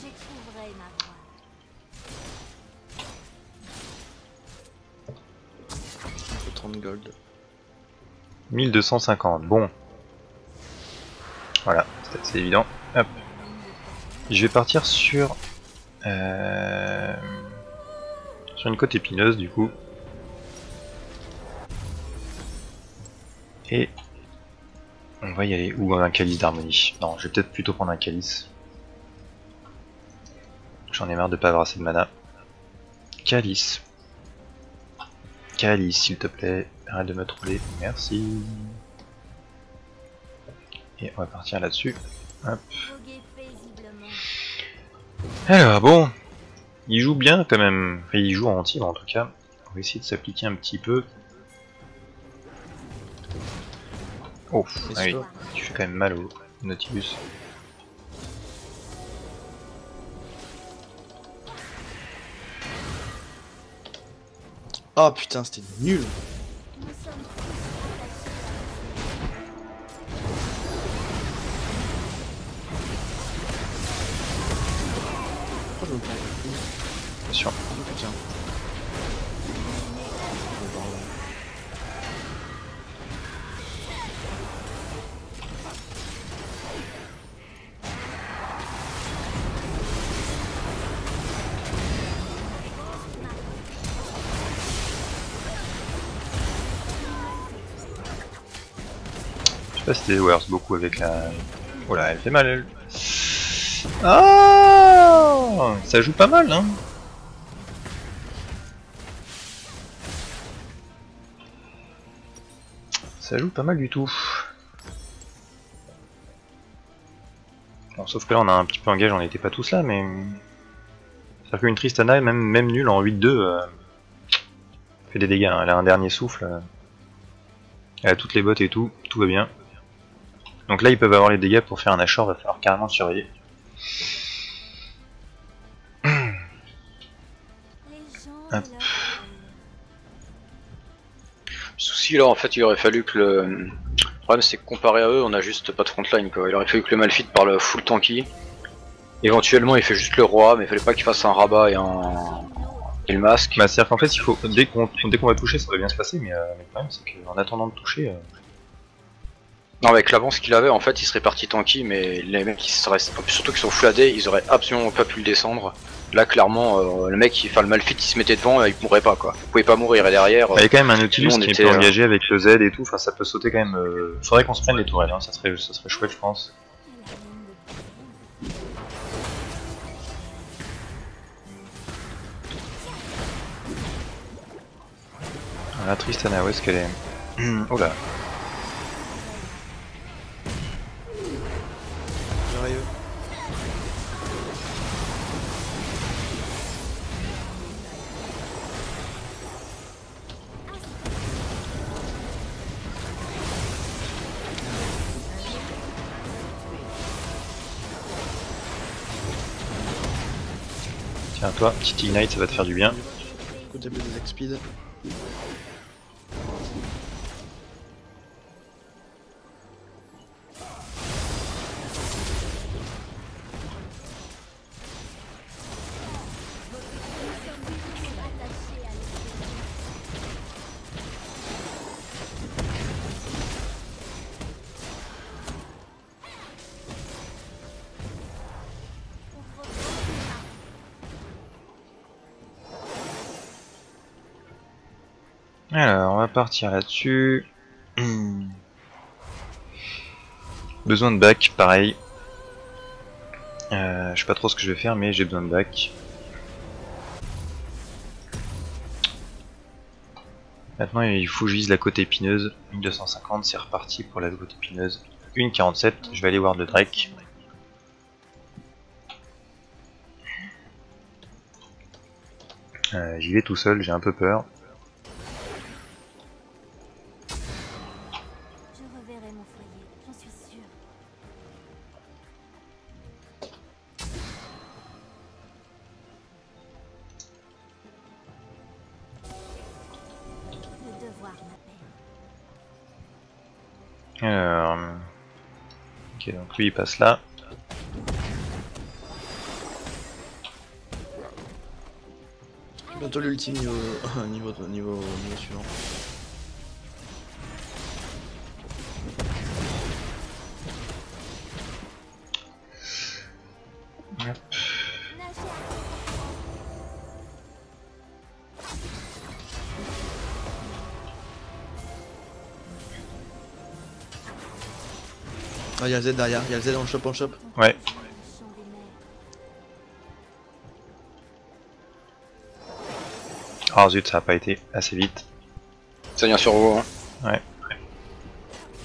Je trouverai ma voie. Faut 30 gold. 1250, bon. Voilà, c'est assez évident. Hop. Je vais partir sur une côte épineuse du coup. Et on va y aller. Ou un calice d'harmonie. Non, je vais peut-être plutôt prendre un calice. J'en ai marre de pas avoir assez de mana. Calice. Calice, s'il te plaît. Arrête de me troller. Merci. Et on va partir là-dessus. Hop. Voguez paisiblement. Alors bon, il joue bien quand même. Enfin, il joue en team en tout cas. On va essayer de s'appliquer un petit peu. Oh, ah oui, tu fais quand même mal au Nautilus. Oh putain, c'était nul. Nous sommes Pourquoi je me prends Attention. Oh putain. Oh, bordel. Je sais pas si c'était worse beaucoup avec la... Oh là, elle fait mal elle. Ah, ça joue pas mal hein. Ça joue pas mal du tout. Bon, sauf que là on a un petit peu engagé, on n'était pas tous là, mais... C'est-à-dire qu'une Tristana, même nulle en 8-2, fait des dégâts, hein. Elle a un dernier souffle. Elle a toutes les bottes et tout va bien. Donc là ils peuvent avoir les dégâts pour faire un Ashore, va falloir carrément surveiller. les gens Hop. et leur- Le souci là, en fait, il aurait fallu que le problème, c'est que comparé à eux, on a juste pas de frontline quoi. Il aurait fallu que le Malphite parle full tanky. Éventuellement, il fait juste le roi, mais il fallait pas qu'il fasse un rabat et le masque. Bah c'est-à-dire qu'en fait il faut dès qu'on va toucher ça va bien se passer, mais le problème c'est qu'en attendant de toucher... Non, avec l'avance qu'il avait, en fait, il serait parti tanky, mais les mecs, surtout qu'ils sont full AD, ils auraient absolument pas pu le descendre. Là, clairement, le mec, le Malphite, il se mettait devant, il mourrait pas quoi. Il pouvait pas mourir, et derrière. Il y a quand même un Nautilus sinon, on qui était, peut engager avec le Z et tout, enfin ça peut sauter quand même. Faudrait qu'on se prenne les tourelles, hein. ça serait chouette je pense. La Tristana, où est-ce qu'elle est, oh là. J'arrive. Tiens toi, petit Ignite ça va te faire du bien. Côté plus des speed. Alors, on va partir là-dessus. Besoin de bac, pareil. Je sais pas trop ce que je vais faire, mais j'ai besoin de bac. Maintenant, il faut que je vise la côte épineuse. 1250, c'est reparti pour la côte épineuse. 1,47, je vais aller voir le Drake. J'y vais tout seul, j'ai un peu peur. Je reverrai mon foyer, j'en suis sûre. Le devoir m'appelle. Alors... Ok, donc lui il passe là. Bientôt l'ultime niveau... niveau suivant. Ah, y'a le Z derrière, y'a le Z en shop Ouais. Oh zut, ça a pas été assez vite. Ça vient sur vous, hein. Ouais.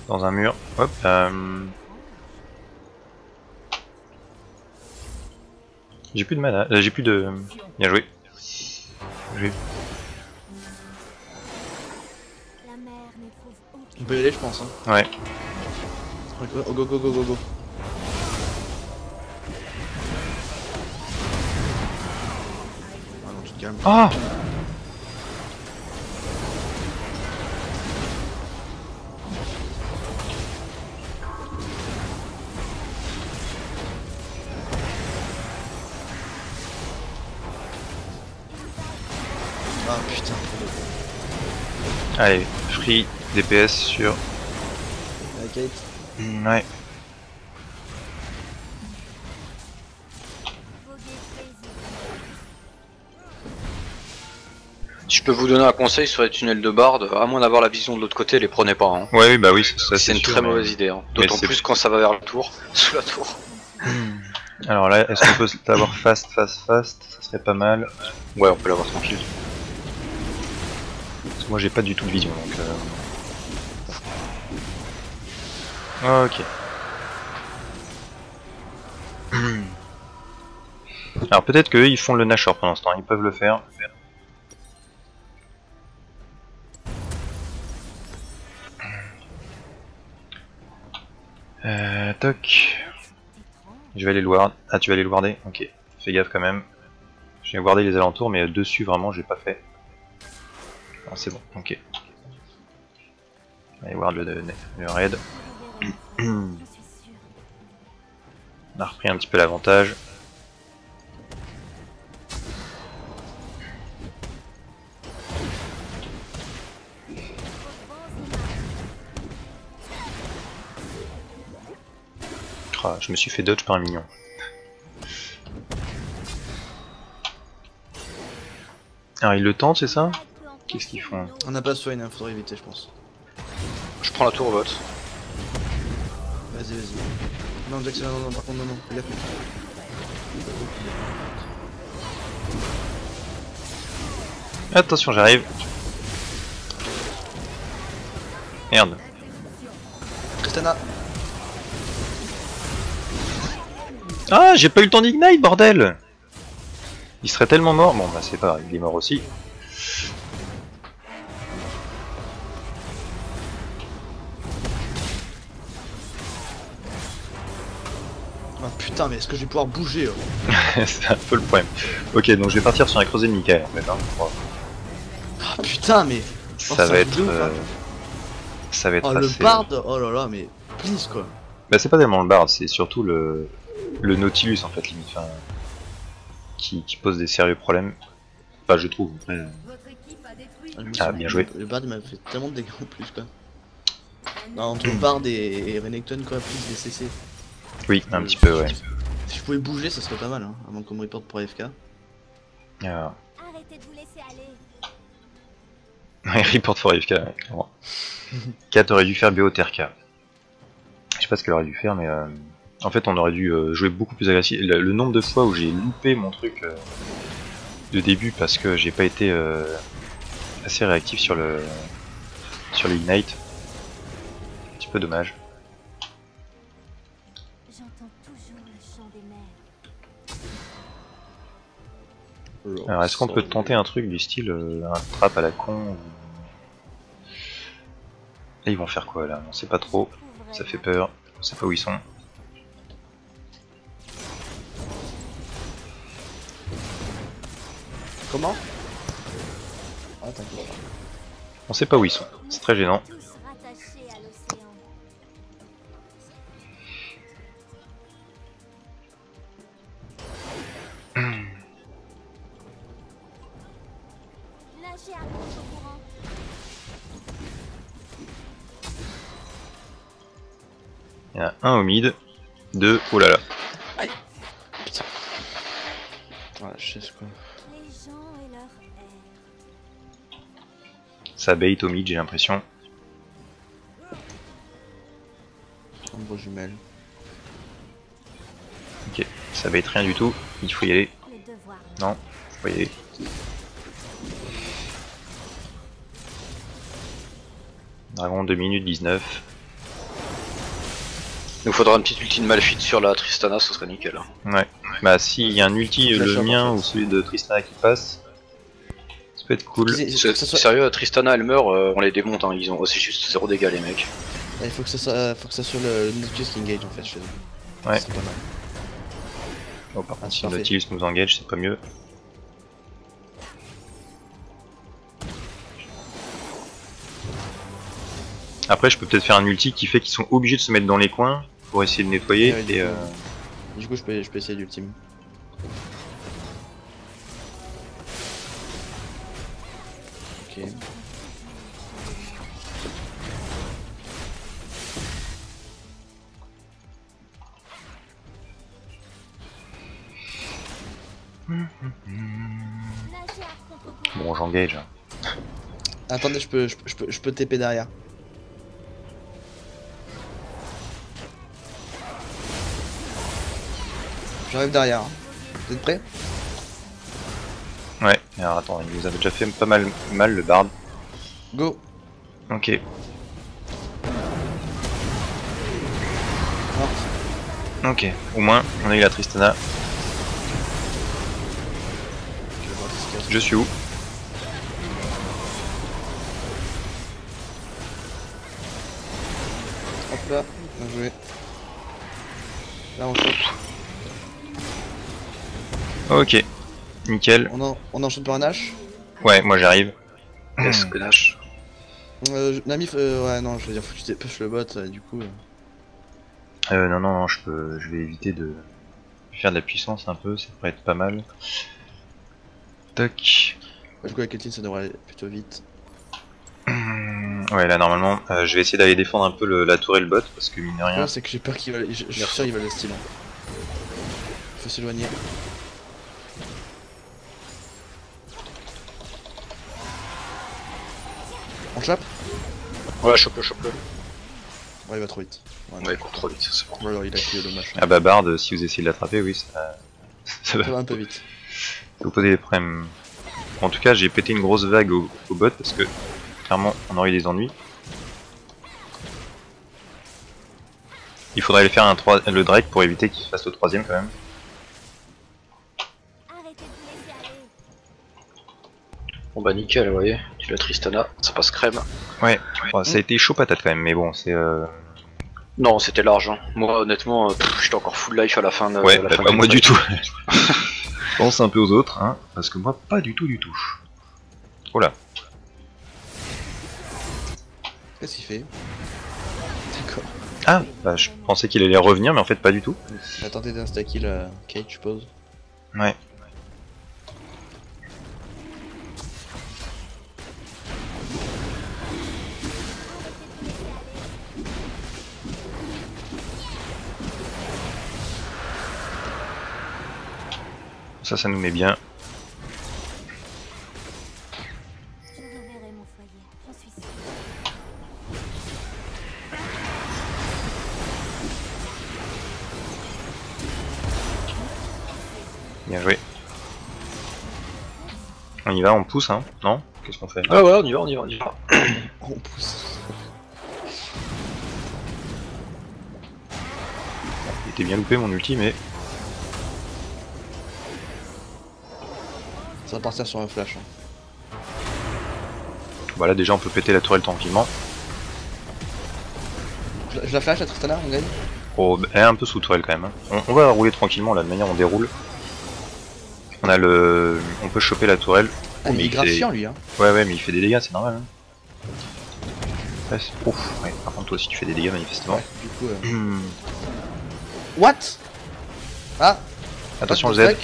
Dans un mur. Hop. J'ai plus de mana. J'ai plus de. Bien joué. J'ai- La mer n'éprouve aucun. On peut y aller, je pense. Hein. Ouais. Oh, go go go go go. Ah non, tu te calmes. Ah. Ah putain. Allez, free DPS sur. La Kate. Ouais. Voguer plaisir. Si je peux vous donner un conseil sur les tunnels de barde, à moins d'avoir la vision de l'autre côté, les prenez pas. Hein. Ouais, oui, bah oui, ça C'est une sûr, très mais- mauvaise idée. Hein. mais D'autant c'est- plus quand ça va vers la tour, sous la tour. Alors là, est-ce qu'on peut l'avoir fast? Ça serait pas mal. Ouais, on peut l'avoir tranquille. Parce que moi j'ai pas du tout de vision donc. Ok. Alors peut-être qu'eux ils font le Nashor pendant ce temps, ils peuvent le faire. Toc. Je vais aller le ward. Ah, tu vas aller le warder? Ok. Fais gaffe quand même. Je vais warder les alentours, mais dessus vraiment j'ai pas fait. Ah, c'est bon, ok. Allez, ward le raid. Je suis sûre. On a repris un petit peu l'avantage. Ah, je me suis fait dodge par un minion. Alors ils le tentent, c'est ça? Qu'est-ce qu'ils font? On n'a pas soin, hein, faudrait éviter, je pense. Je prends la tour au vote. Vas-y, vas-y. Non, Jackson, non, non, par contre, non, non, fais gaffe. Attention, j'arrive. Merde. Tristana. Ah, j'ai pas eu le temps d'ignite, bordel! Il serait tellement mort. Bon, bah c'est pas grave, il est mort aussi. Ah putain, mais est-ce que je vais pouvoir bouger C'est un peu le problème. Ok, donc je vais partir sur un creuset de Michael en fait. Hein, je crois. Ah putain, mais. Ça ça va être. bouge, hein. Ça va être Oh, le assez. bard, oh là là, mais. Please quoi. Bah c'est pas tellement le bard, c'est surtout le Nautilus en fait limite. Enfin, qui pose des sérieux problèmes. Enfin, je trouve. Après, Ah, bien joué. Le bard il m'a fait tellement de dégâts en plus quoi. Non, entre le bard et Renekton quoi, plus des CC. oui, un petit peu, ouais. Si je pouvais bouger, ça serait pas mal, hein, avant qu'on me reporte pour AFK. Alors, Arrêtez de vous laisser aller. Ouais, report for AFK, ouais, clairement. Kat aurait dû faire BOTRK. Je sais pas ce qu'elle aurait dû faire, mais en fait on aurait dû jouer beaucoup plus agressif. Le nombre de fois où j'ai loupé mon truc de début parce que j'ai pas été assez réactif sur l'ignite. Un petit peu dommage. J'entends toujours le chant des mers. Alors est-ce qu'on peut tenter un truc du style un trap à la con ou... Là ils vont faire quoi là? On sait pas trop, ça fait peur, on sait pas où ils sont. Comment? Ah, t'inquiète. On sait pas où ils sont, c'est très gênant. Tous rattachés à l'océan. Nagez à contre-courant. Il y en a un au mid, deux, oh là là. Voilà, je sais ce quoi. Les gens et leur air. Ça bait au mid j'ai l'impression. Ombre jumelle. Ok, ça bait rien du tout, il faut y aller. Le devoir. Non, faut y aller. Dragon 2 minutes 19. Il nous faudra un petit ulti de Malphite sur la Tristana, ce serait nickel. Ouais, bah s'il y a un ulti, Flash le up, mien en fait. ou celui de Tristana qui passe, ça peut être cool. Sérieux, Tristana elle meurt, on les démonte, hein. Ils ont aussi juste 0 dégâts les mecs. Ah, il faut que ça soit le Nautilus qui engage en fait chez eux. Ouais. C'est pas mal. Bon, par contre, si parfait. Nautilus nous engage, c'est pas mieux. Après, je peux peut-être faire un ulti qui fait qu'ils sont obligés de se mettre dans les coins pour essayer de nettoyer. Ouais, Et, du coup, je peux essayer l'ultime. Ok. Nagez à contre-courant. bon, j'engage. Attendez, je peux TP derrière. J'arrive derrière. Hein. Vous êtes prêts? Ouais, alors attends, il nous avait déjà fait pas mal le bard. Go. Ok. Morte. Ok, au moins, on a eu la Tristana. Je vais voir ce qu'il y a. Je suis où? Hop là, bien joué. Là on chope. Ok, nickel. On enchaîne par un H. Ouais, moi j'arrive. Yes, Nash. Namif, ouais non, je veux dire, faut que tu push le bot, du coup. Non, je vais éviter de faire de la puissance un peu, ça pourrait être pas mal. Toc. Du coup, avec Eltine, ça devrait aller plutôt vite. Ouais, là normalement, je vais essayer d'aller défendre un peu la tour et le bot parce que mine de rien. Ouais, c'est que j'ai peur qu'il va. Je suis sûr qu'il va le style. Faut s'éloigner. On chope? Ouais, chope-le. Ouais, il va trop vite. Ouais, Ouais, il court trop vite, c'est bon. ouais, alors il a crié le machin. Ah bah Bard, si vous essayez de l'attraper, oui, ça Ça va un peu vite. vous poser des problèmes. En tout cas, j'ai pété une grosse vague au bot parce que clairement, on aurait eu des ennuis. Il faudrait aller faire le Drake pour éviter qu'il fasse le troisième quand même. Arrêtez de vous laisser aller. Bon bah nickel, vous voyez, tu l'as Tristana, ça passe crème. Ouais, bon, ça a été chaud patate quand même, mais bon, c'est. Non, c'était large. Hein. Moi, honnêtement, j'étais encore full life à la fin de Ouais, la bah, fin pas du moi combat. du tout. Pense un peu aux autres, hein, parce que moi, pas du tout. Oh là. Qu'est-ce qu'il fait? D'accord. Ah, bah je pensais qu'il allait revenir, mais en fait pas du tout. On va tenter d'insta-kill Kate, je suppose. Ouais. Ça nous met bien. Je reverrai mon foyer. Bien joué. On y va, on pousse, hein? Non? Qu'est-ce qu'on fait? Ah ouais, on y va, on y va, on y va. On pousse. Il était bien loupé mon ulti, mais... Ça va partir sur un flash. Hein. Voilà, déjà on peut péter la tourelle tranquillement. Je la flash à Tristana, on gagne. Oh, elle est un peu sous tourelle quand même. Hein. On va rouler tranquillement là, de manière on déroule. On a le... On peut choper la tourelle. Ah, mais il est grave chiant lui. Hein. Ouais, mais il fait des dégâts, c'est normal. Hein. Ouais, ouf, ouais, par contre toi aussi tu fais des dégâts manifestement. Ouais, du coup. What? Ah! Attention What le Z. fuck?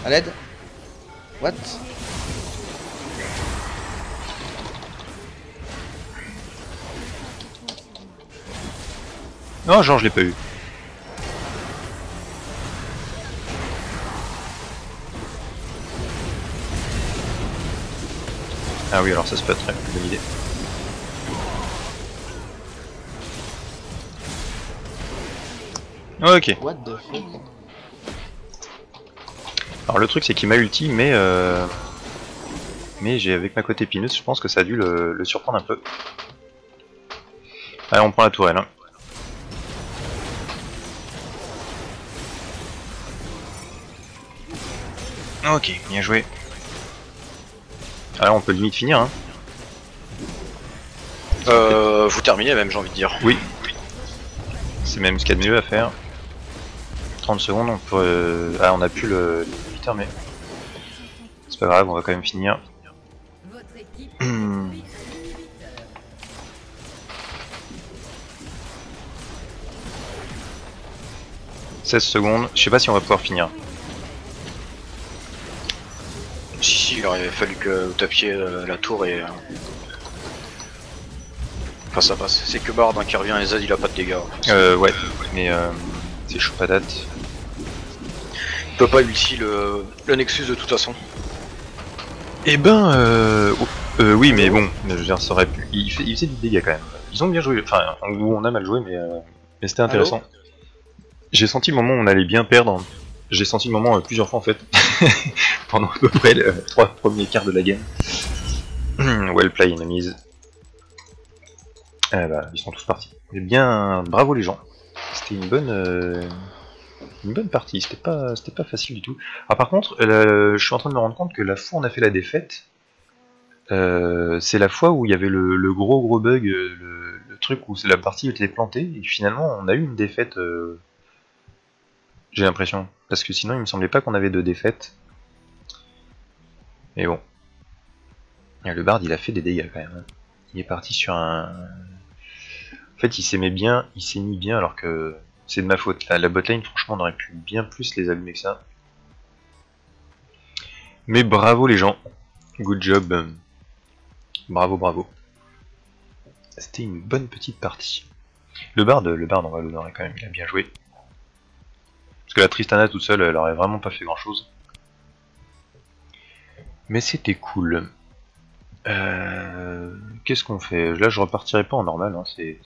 À l'aide. What? Non, genre je l'ai pas eu. Ah oui, alors ça peut être très bonne idée. Ok. What the fuck? Alors le truc c'est qu'il m'a ulti, mais j'ai avec ma côte épineuse, je pense que ça a dû le surprendre un peu. Allez, on prend la tourelle. Hein. Ok, bien joué. Alors on peut limite finir. Hein. Vous terminez même, j'ai envie de dire. Oui. C'est même ce qu'il y a de mieux à faire. 30 secondes, on peut... Ah, on a plus le limiteur, mais... C'est pas grave, on va quand même finir. Votre équipe 16 secondes, je sais pas si on va pouvoir finir. Si, il aurait fallu que vous tapiez la tour et... Enfin ça passe, c'est que Bard hein, qui revient et Z il a pas de dégâts. Ouais, mais c'est chaud patate. Il peut pas ulti le Nexus de toute façon. Eh ben, oui, mais bon, je veux dire, ça aurait pu... Il faisait du dégât quand même. Ils ont bien joué, enfin, on a mal joué, mais c'était intéressant. J'ai senti le moment où on allait bien perdre. J'ai senti le moment plusieurs fois en fait, pendant à peu près les 3 premiers quarts de la game. Well play, enemies. Eh bah, ils sont tous partis. Eh bien, bravo les gens. C'était une bonne partie. C'était pas facile du tout. Ah par contre, je suis en train de me rendre compte que la fois où on a fait la défaite, c'est la fois où il y avait le gros bug, le truc où la partie était plantée et finalement on a eu une défaite. J'ai l'impression, parce que sinon il me semblait pas qu'on avait de défaite. Mais bon, et le Bard il a fait des dégâts quand même. Hein. Il est parti sur un... En fait il s'est mis bien alors que c'est de ma faute. La botlane franchement on aurait pu bien plus les allumer que ça. Mais bravo les gens, good job. Bravo. C'était une bonne petite partie. Le Bard on va l'honorer quand même, il a bien joué. Parce que la Tristana toute seule, elle aurait vraiment pas fait grand chose. Mais c'était cool. Qu'est-ce qu'on fait? Là je repartirai pas en normal, hein, c'est